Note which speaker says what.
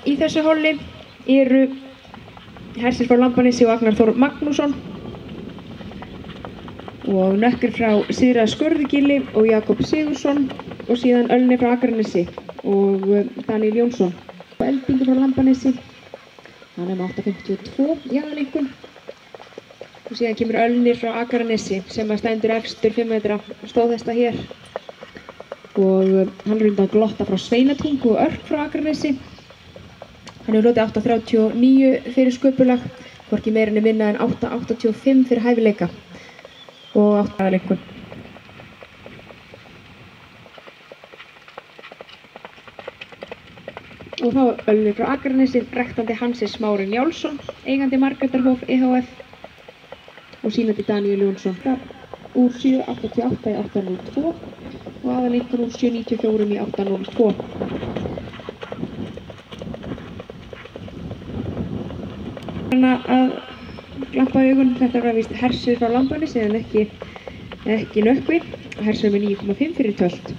Speaker 1: í þessu holli eru Hersir frá Lambanesi og Agnar Þór Magnússon og Nökkvi frá Syðra Skurðugili og Jakob Sigurðsson og síðan Ölnir frá Akranesi og Daniel Jónsson. Eldingur frá Lambanesi, hann með 8.52 í aðaleinkunn. Og síðan kemur Ölnir frá Akranesi sem stendur efstur 5 metra stóðhesta hér. Og hann er undan Glotta frá Sveinatungu og Örk frá Akranesi. Hann hefur hlotið 8.39 fyrir sköpulag, hvorki meira en minna en 8.85 fyrir hæfileika og 8 aðaleinkunn. Og þá er Ölnir frá Akranesi, rektandi Hansi Smári Njálsson, eigandi Margrétarhof EHF og sýnandi Daniel Jónsson. Úr 7.88 í 8.02 og aðaleinkunn úr 7.94 í 8.02. Að glampa augun, þetta var víst Hersir frá Lambanesi en ekki Nökkvi. Hersir með 9.5 fyrir 12.